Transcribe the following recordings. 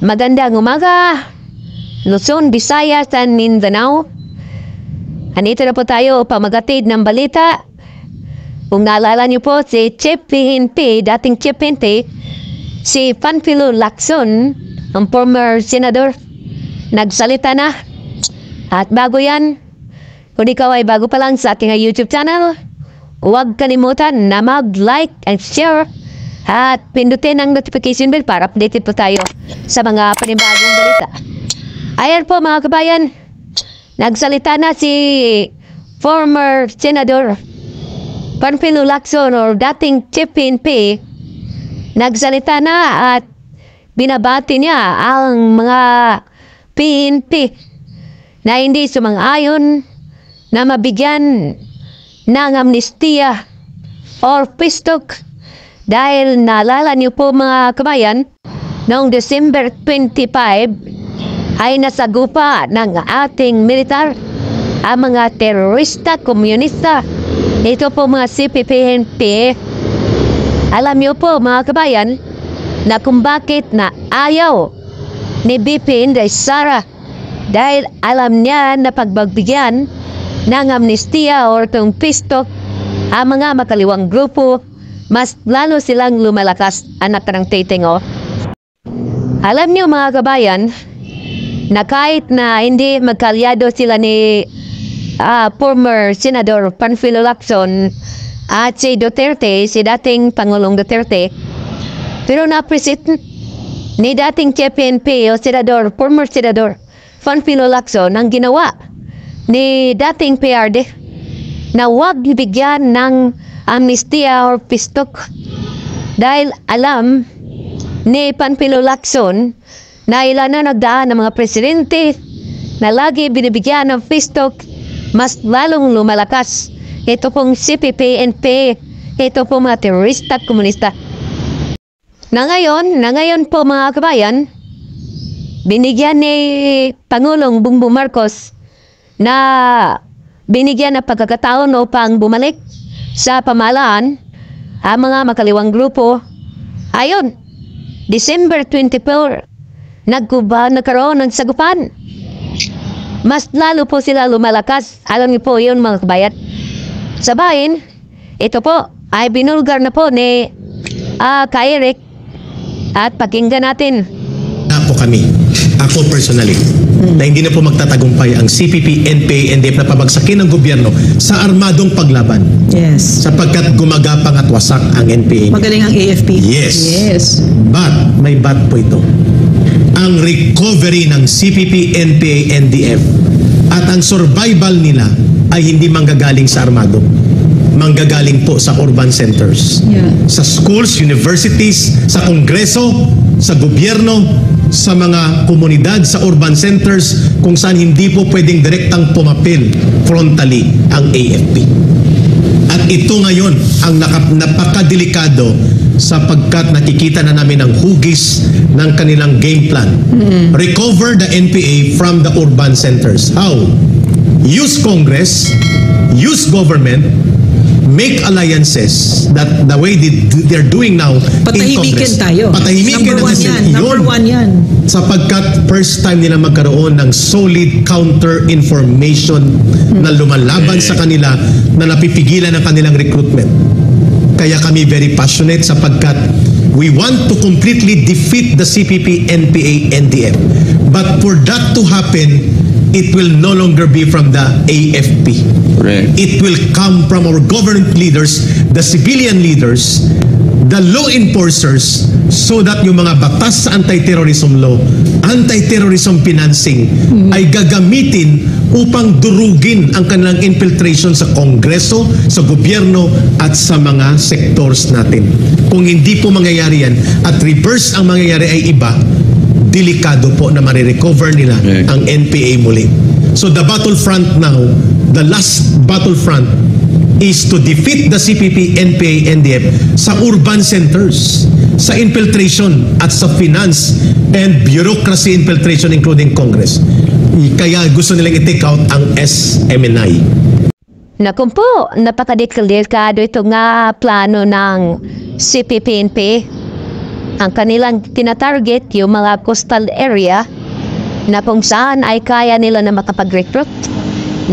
Magandang umaga, Luzon, Visayas, at Mindanao. Andito na po tayo pamagatid ng balita. Kung naalala niyo po si Chief PNP, dating Chief PNP, si Panfilo Lacson, ang former senador, nagsalita na. At bago yan, kung ikaw ay bago pa lang sa aking YouTube channel, huwag kalimutan na mag-like and share at pindutin ang notification bell para updated po tayo sa mga panibagong balita. Ayan po mga kabayan, nagsalita na si former Senador Panfilo Lacson or dating Chief PNP. Nagsalita na at binabati niya ang mga PNP na hindi sumang-ayon na mabigyan ng amnestiya or pistok. Dahil naalala niyo po mga kabayan, noong December 25 ay nasagupa ng ating militar ang mga terorista, komunista. Ito po mga CPP-NP. Alam niyo po mga kabayan na kung bakit na ayaw ni BP Inday Sara, dahil alam niya na pagbibigyan ng amnestiya or itong pistok ang mga makaliwang grupo, mas lalo silang lumalakas, anak ng titingo. Alam niyo mga kabayan, na kahit na hindi magkalyado sila ni former Senador Panfilo Lacson at si Duterte, si dating Pangulong Duterte, pero na-appreciate ni dating Chief PNP o Senador, former Senador Panfilo Lacson ang ginawa ni dating PRD na huwag bigyan ng amnestiya or pistok, dahil alam ni Panfilo Lacson na ilan na nagdaan ng mga presidente na lagi binibigyan ng pistok, mas lalong lumalakas. Ito pong CPP-NP, ito pong mga terorista at komunista. Na ngayon po mga kabayan, binigyan ni Pangulong Bongbong Marcos na binigyan ng pagkakataon upang bumalik sa pamahalaan ang mga makaliwang grupo. Ayon, December 24, nagkaroon ng sagupan. Mas lalo po sila lumalakas. Alam niyo po yun mga kabayan. Sa bahin, ito po ay binulgar na po ni Kairik. At pakinggan natin. Po kami, ako personally, na hindi na po magtatagumpay ang CPP, NPA, NDF na pabagsakin ng gobyerno sa armadong paglaban. Yes. Sapagkat gumagapang at wasak ang NPA. Magaling ang AFP. Yes. But, may but po ito. Ang recovery ng CPP, NPA, NDF at ang survival nila ay hindi manggagaling sa armado. Manggagaling po sa urban centers. Yeah. Sa schools, universities, sa kongreso, sa gobyerno, sa mga komunidad, sa urban centers, kung saan hindi po pwedeng direktang pumapil frontally ang AFP. At ito ngayon ang napakadelikado sapagkat nakikita na namin ang hugis ng kanilang game plan. Recover the NPA from the urban centers. How? Use Congress, use government, make alliances that the way they're doing now in Congress. Tayo. Patahimikin Number one yan. Number one yan. Sapagkat first time nila magkaroon ng solid counter-information na lumalaban sa kanila na napipigilan ang kanilang recruitment. Kaya kami very passionate sapagkat we want to completely defeat the CPP, NPA, NDF. But for that to happen, it will no longer be from the AFP. Correct. It will come from our government leaders, the civilian leaders, the law enforcers, so that yung mga batas sa anti-terrorism law, anti-terrorism financing, ay gagamitin upang durugin ang kanilang infiltration sa Kongreso, sa gobyerno, at sa mga sectors natin. Kung hindi po mangyayari yan, at reverse ang mangyayari ay iba, delikado po na marirecover nila ang NPA muli. So the battlefront now, the last battlefront is to defeat the CPP, NPA, NDF sa urban centers, sa infiltration at sa finance and bureaucracy infiltration including Congress. Kaya gusto nilang i-take out ang SMNI. Naku po, napakadelikado ito nga plano ng CPP-NP. Ang kanilang tinatarget yung mga coastal area na kung saan ay kaya nila na makapag-recruit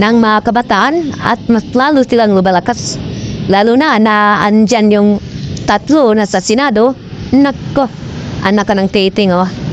ng mga kabataan at mas lalo silang lumalakas. Lalo na andyan yung tatlo na sa Senado. Nako, anak ka ng titing oh.